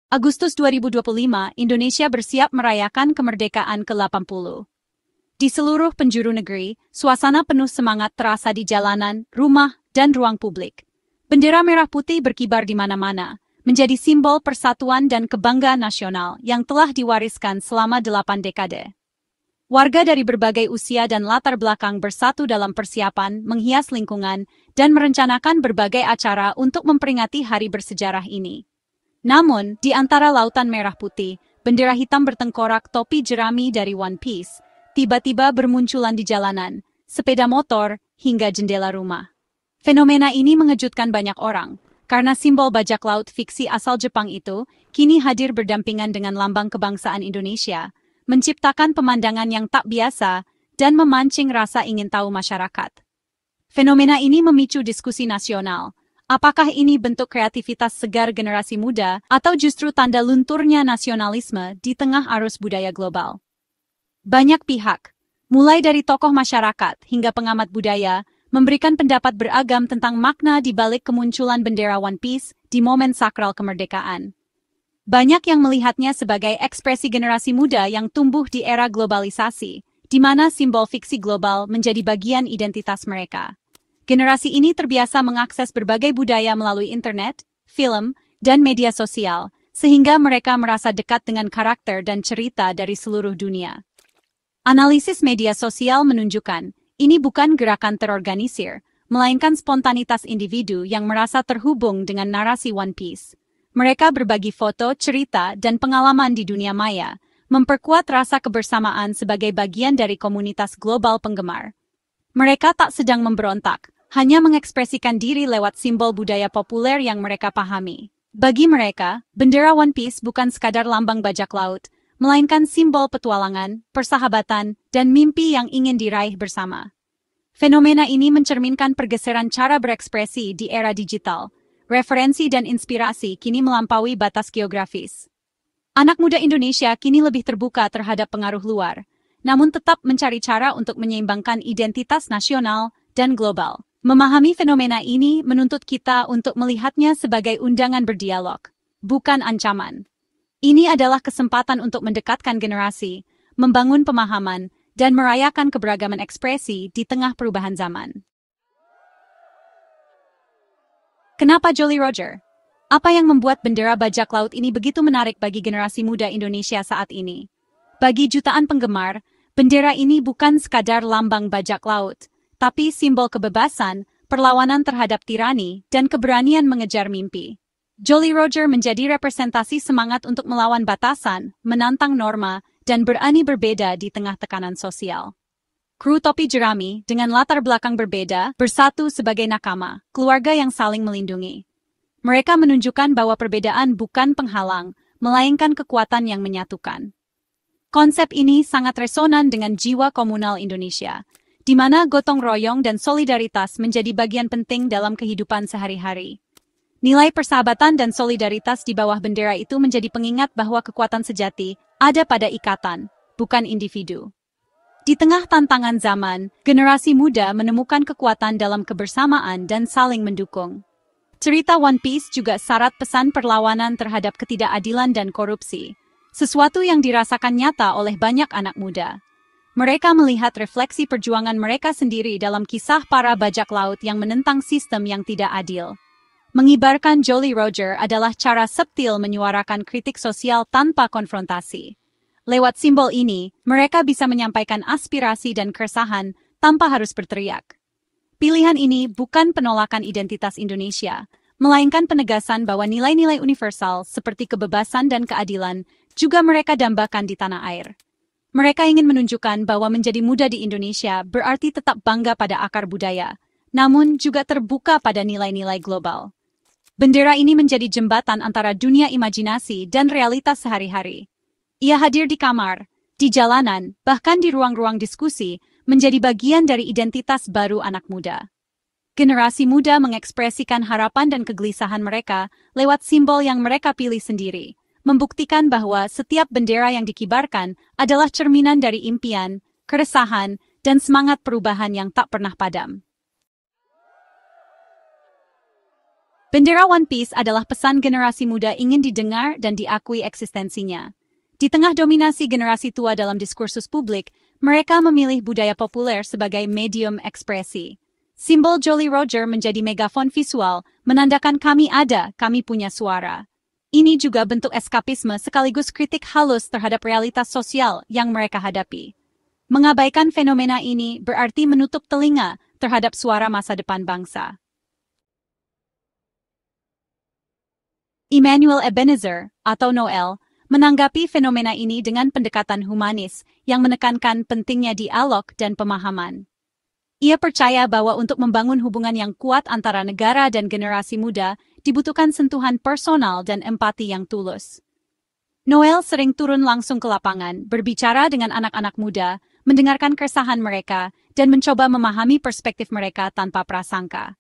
Agustus 2025, Indonesia bersiap merayakan kemerdekaan ke-80. Di seluruh penjuru negeri, suasana penuh semangat terasa di jalanan, rumah, dan ruang publik. Bendera merah putih berkibar di mana-mana, menjadi simbol persatuan dan kebanggaan nasional yang telah diwariskan selama 8 dekade. Warga dari berbagai usia dan latar belakang bersatu dalam persiapan, menghias lingkungan, dan merencanakan berbagai acara untuk memperingati hari bersejarah ini. Namun, di antara lautan merah putih, bendera hitam bertengkorak topi jerami dari One Piece, tiba-tiba bermunculan di jalanan, sepeda motor, hingga jendela rumah. Fenomena ini mengejutkan banyak orang, karena simbol bajak laut fiksi asal Jepang itu kini hadir berdampingan dengan lambang kebangsaan Indonesia, menciptakan pemandangan yang tak biasa dan memancing rasa ingin tahu masyarakat. Fenomena ini memicu diskusi nasional. Apakah ini bentuk kreativitas segar generasi muda atau justru tanda lunturnya nasionalisme di tengah arus budaya global? Banyak pihak, mulai dari tokoh masyarakat hingga pengamat budaya, memberikan pendapat beragam tentang makna di balik kemunculan bendera One Piece di momen sakral kemerdekaan. Banyak yang melihatnya sebagai ekspresi generasi muda yang tumbuh di era globalisasi, di mana simbol fiksi global menjadi bagian identitas mereka. Generasi ini terbiasa mengakses berbagai budaya melalui internet, film, dan media sosial, sehingga mereka merasa dekat dengan karakter dan cerita dari seluruh dunia. Analisis media sosial menunjukkan, ini bukan gerakan terorganisir, melainkan spontanitas individu yang merasa terhubung dengan narasi One Piece. Mereka berbagi foto, cerita, dan pengalaman di dunia maya, memperkuat rasa kebersamaan sebagai bagian dari komunitas global penggemar. Mereka tak sedang memberontak, hanya mengekspresikan diri lewat simbol budaya populer yang mereka pahami. Bagi mereka, bendera One Piece bukan sekadar lambang bajak laut, melainkan simbol petualangan, persahabatan, dan mimpi yang ingin diraih bersama. Fenomena ini mencerminkan pergeseran cara berekspresi di era digital. Referensi dan inspirasi kini melampaui batas geografis. Anak muda Indonesia kini lebih terbuka terhadap pengaruh luar, namun tetap mencari cara untuk menyeimbangkan identitas nasional dan global. Memahami fenomena ini menuntut kita untuk melihatnya sebagai undangan berdialog, bukan ancaman. Ini adalah kesempatan untuk mendekatkan generasi, membangun pemahaman, dan merayakan keberagaman ekspresi di tengah perubahan zaman. Kenapa Jolly Roger? Apa yang membuat bendera bajak laut ini begitu menarik bagi generasi muda Indonesia saat ini? Bagi jutaan penggemar, bendera ini bukan sekadar lambang bajak laut, tapi simbol kebebasan, perlawanan terhadap tirani, dan keberanian mengejar mimpi. Jolly Roger menjadi representasi semangat untuk melawan batasan, menantang norma, dan berani berbeda di tengah tekanan sosial. Kru topi jerami, dengan latar belakang berbeda, bersatu sebagai nakama, keluarga yang saling melindungi. Mereka menunjukkan bahwa perbedaan bukan penghalang, melainkan kekuatan yang menyatukan. Konsep ini sangat resonan dengan jiwa komunal Indonesia, di mana gotong royong dan solidaritas menjadi bagian penting dalam kehidupan sehari-hari. Nilai persahabatan dan solidaritas di bawah bendera itu menjadi pengingat bahwa kekuatan sejati ada pada ikatan, bukan individu. Di tengah tantangan zaman, generasi muda menemukan kekuatan dalam kebersamaan dan saling mendukung. Cerita One Piece juga syarat pesan perlawanan terhadap ketidakadilan dan korupsi, sesuatu yang dirasakan nyata oleh banyak anak muda. Mereka melihat refleksi perjuangan mereka sendiri dalam kisah para bajak laut yang menentang sistem yang tidak adil. Mengibarkan Jolly Roger adalah cara subtil menyuarakan kritik sosial tanpa konfrontasi. Lewat simbol ini, mereka bisa menyampaikan aspirasi dan keresahan tanpa harus berteriak. Pilihan ini bukan penolakan identitas Indonesia, melainkan penegasan bahwa nilai-nilai universal seperti kebebasan dan keadilan juga mereka dambakan di tanah air. Mereka ingin menunjukkan bahwa menjadi muda di Indonesia berarti tetap bangga pada akar budaya, namun juga terbuka pada nilai-nilai global. Bendera ini menjadi jembatan antara dunia imajinasi dan realitas sehari-hari. Ia hadir di kamar, di jalanan, bahkan di ruang-ruang diskusi, menjadi bagian dari identitas baru anak muda. Generasi muda mengekspresikan harapan dan kegelisahan mereka lewat simbol yang mereka pilih sendiri, membuktikan bahwa setiap bendera yang dikibarkan adalah cerminan dari impian, keresahan, dan semangat perubahan yang tak pernah padam. Bendera One Piece adalah pesan generasi muda ingin didengar dan diakui eksistensinya. Di tengah dominasi generasi tua dalam diskursus publik, mereka memilih budaya populer sebagai medium ekspresi. Simbol Jolly Roger menjadi megafon visual, menandakan kami ada, kami punya suara. Ini juga bentuk eskapisme sekaligus kritik halus terhadap realitas sosial yang mereka hadapi. Mengabaikan fenomena ini berarti menutup telinga terhadap suara masa depan bangsa. Emmanuel Ebenezer, atau Noel, menanggapi fenomena ini dengan pendekatan humanis yang menekankan pentingnya dialog dan pemahaman. Ia percaya bahwa untuk membangun hubungan yang kuat antara negara dan generasi muda, dibutuhkan sentuhan personal dan empati yang tulus. Noel sering turun langsung ke lapangan, berbicara dengan anak-anak muda, mendengarkan keresahan mereka, dan mencoba memahami perspektif mereka tanpa prasangka.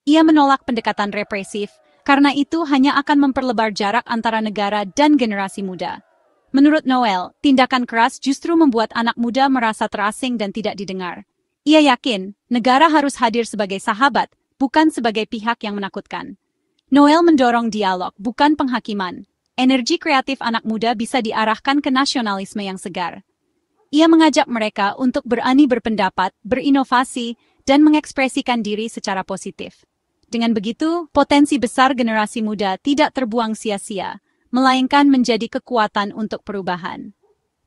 Ia menolak pendekatan represif, karena itu hanya akan memperlebar jarak antara negara dan generasi muda. Menurut Noel, tindakan keras justru membuat anak muda merasa terasing dan tidak didengar. Ia yakin, negara harus hadir sebagai sahabat, bukan sebagai pihak yang menakutkan. Noel mendorong dialog, bukan penghakiman. Energi kreatif anak muda bisa diarahkan ke nasionalisme yang segar. Ia mengajak mereka untuk berani berpendapat, berinovasi, dan mengekspresikan diri secara positif. Dengan begitu, potensi besar generasi muda tidak terbuang sia-sia, melainkan menjadi kekuatan untuk perubahan.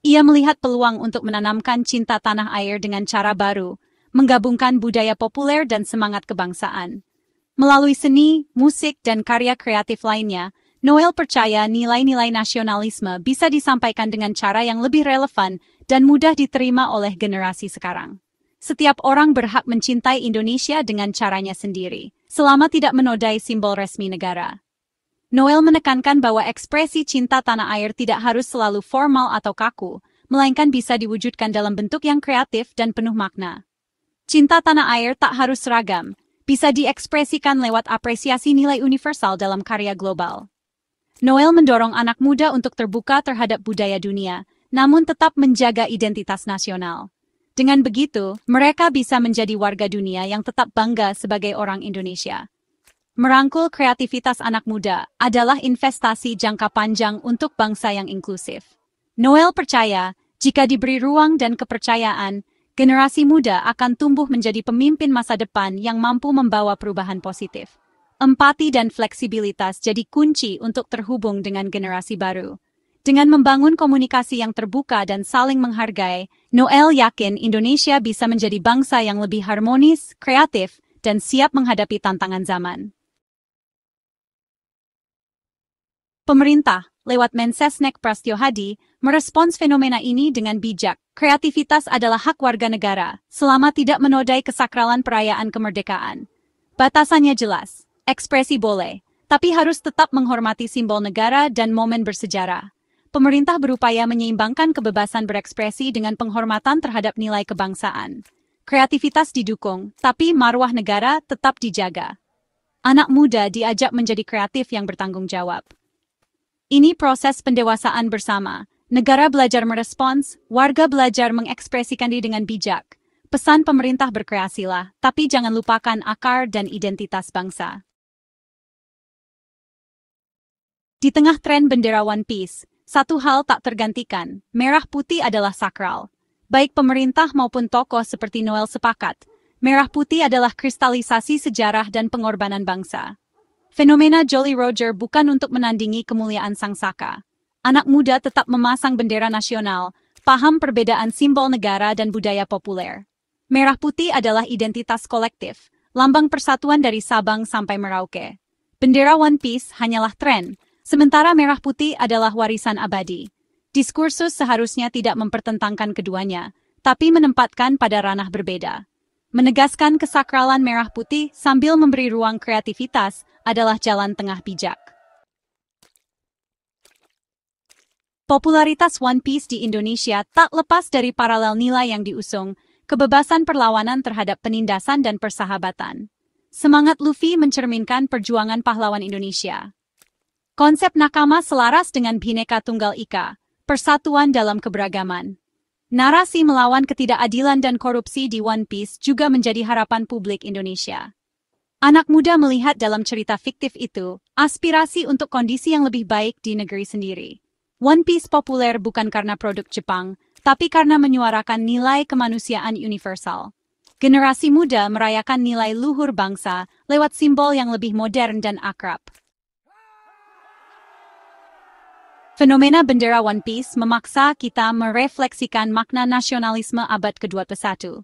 Ia melihat peluang untuk menanamkan cinta tanah air dengan cara baru, menggabungkan budaya populer dan semangat kebangsaan. Melalui seni, musik, dan karya kreatif lainnya, Noel percaya nilai-nilai nasionalisme bisa disampaikan dengan cara yang lebih relevan dan mudah diterima oleh generasi sekarang. Setiap orang berhak mencintai Indonesia dengan caranya sendiri, selama tidak menodai simbol resmi negara. Noel menekankan bahwa ekspresi cinta tanah air tidak harus selalu formal atau kaku, melainkan bisa diwujudkan dalam bentuk yang kreatif dan penuh makna. Cinta tanah air tak harus seragam, bisa diekspresikan lewat apresiasi nilai universal dalam karya global. Noel mendorong anak muda untuk terbuka terhadap budaya dunia, namun tetap menjaga identitas nasional. Dengan begitu, mereka bisa menjadi warga dunia yang tetap bangga sebagai orang Indonesia. Merangkul kreativitas anak muda adalah investasi jangka panjang untuk bangsa yang inklusif. Noel percaya, jika diberi ruang dan kepercayaan, generasi muda akan tumbuh menjadi pemimpin masa depan yang mampu membawa perubahan positif. Empati dan fleksibilitas jadi kunci untuk terhubung dengan generasi baru. Dengan membangun komunikasi yang terbuka dan saling menghargai, Noel yakin Indonesia bisa menjadi bangsa yang lebih harmonis, kreatif, dan siap menghadapi tantangan zaman. Pemerintah, lewat Mensesnek Prasetyo Hadi, merespons fenomena ini dengan bijak. Kreativitas adalah hak warga negara, selama tidak menodai kesakralan perayaan kemerdekaan. Batasannya jelas, ekspresi boleh, tapi harus tetap menghormati simbol negara dan momen bersejarah. Pemerintah berupaya menyeimbangkan kebebasan berekspresi dengan penghormatan terhadap nilai kebangsaan. Kreativitas didukung, tapi marwah negara tetap dijaga. Anak muda diajak menjadi kreatif yang bertanggung jawab. Ini proses pendewasaan bersama. Negara belajar merespons, warga belajar mengekspresikan diri dengan bijak. Pesan pemerintah berkreasilah, tapi jangan lupakan akar dan identitas bangsa. Di tengah tren bendera One Piece, satu hal tak tergantikan, merah putih adalah sakral. Baik pemerintah maupun tokoh seperti Noel sepakat, merah putih adalah kristalisasi sejarah dan pengorbanan bangsa. Fenomena Jolly Roger bukan untuk menandingi kemuliaan Sang Saka. Anak muda tetap memasang bendera nasional, paham perbedaan simbol negara dan budaya populer. Merah putih adalah identitas kolektif, lambang persatuan dari Sabang sampai Merauke. Bendera One Piece hanyalah tren, sementara merah putih adalah warisan abadi. Diskursus seharusnya tidak mempertentangkan keduanya, tapi menempatkan pada ranah berbeda. Menegaskan kesakralan merah putih sambil memberi ruang kreativitas adalah jalan tengah bijak. Popularitas One Piece di Indonesia tak lepas dari paralel nilai yang diusung, kebebasan perlawanan terhadap penindasan dan persahabatan. Semangat Luffy mencerminkan perjuangan pahlawan Indonesia. Konsep nakama selaras dengan Bhinneka Tunggal Ika, persatuan dalam keberagaman. Narasi melawan ketidakadilan dan korupsi di One Piece juga menjadi harapan publik Indonesia. Anak muda melihat dalam cerita fiktif itu aspirasi untuk kondisi yang lebih baik di negeri sendiri. One Piece populer bukan karena produk Jepang, tapi karena menyuarakan nilai kemanusiaan universal. Generasi muda merayakan nilai luhur bangsa lewat simbol yang lebih modern dan akrab. Fenomena bendera One Piece memaksa kita merefleksikan makna nasionalisme abad ke-21.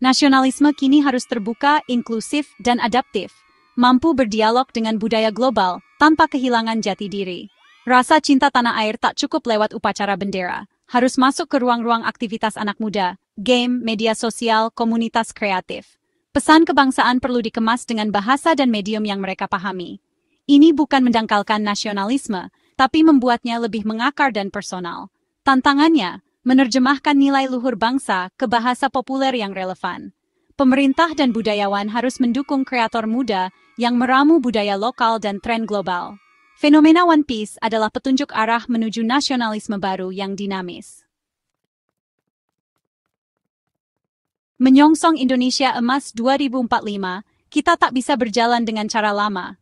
Nasionalisme kini harus terbuka, inklusif, dan adaptif, mampu berdialog dengan budaya global tanpa kehilangan jati diri. Rasa cinta tanah air tak cukup lewat upacara bendera, harus masuk ke ruang-ruang aktivitas anak muda, game, media sosial, komunitas kreatif. Pesan kebangsaan perlu dikemas dengan bahasa dan medium yang mereka pahami. Ini bukan mendangkalkan nasionalisme, tapi membuatnya lebih mengakar dan personal. Tantangannya, menerjemahkan nilai luhur bangsa ke bahasa populer yang relevan. Pemerintah dan budayawan harus mendukung kreator muda yang meramu budaya lokal dan tren global. Fenomena One Piece adalah petunjuk arah menuju nasionalisme baru yang dinamis. Menyongsong Indonesia Emas 2045, kita tak bisa berjalan dengan cara lama.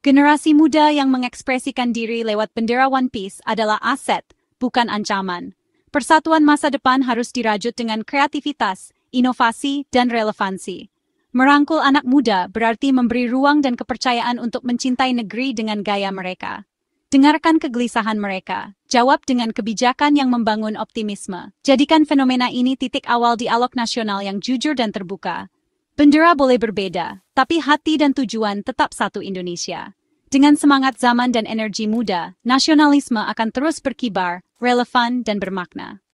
Generasi muda yang mengekspresikan diri lewat bendera One Piece adalah aset, bukan ancaman. Persatuan masa depan harus dirajut dengan kreativitas, inovasi, dan relevansi. Merangkul anak muda berarti memberi ruang dan kepercayaan untuk mencintai negeri dengan gaya mereka. Dengarkan kegelisahan mereka, jawab dengan kebijakan yang membangun optimisme. Jadikan fenomena ini titik awal dialog nasional yang jujur dan terbuka. Bendera boleh berbeda, tapi hati dan tujuan tetap satu Indonesia. Dengan semangat zaman dan energi muda, nasionalisme akan terus berkibar, relevan, dan bermakna.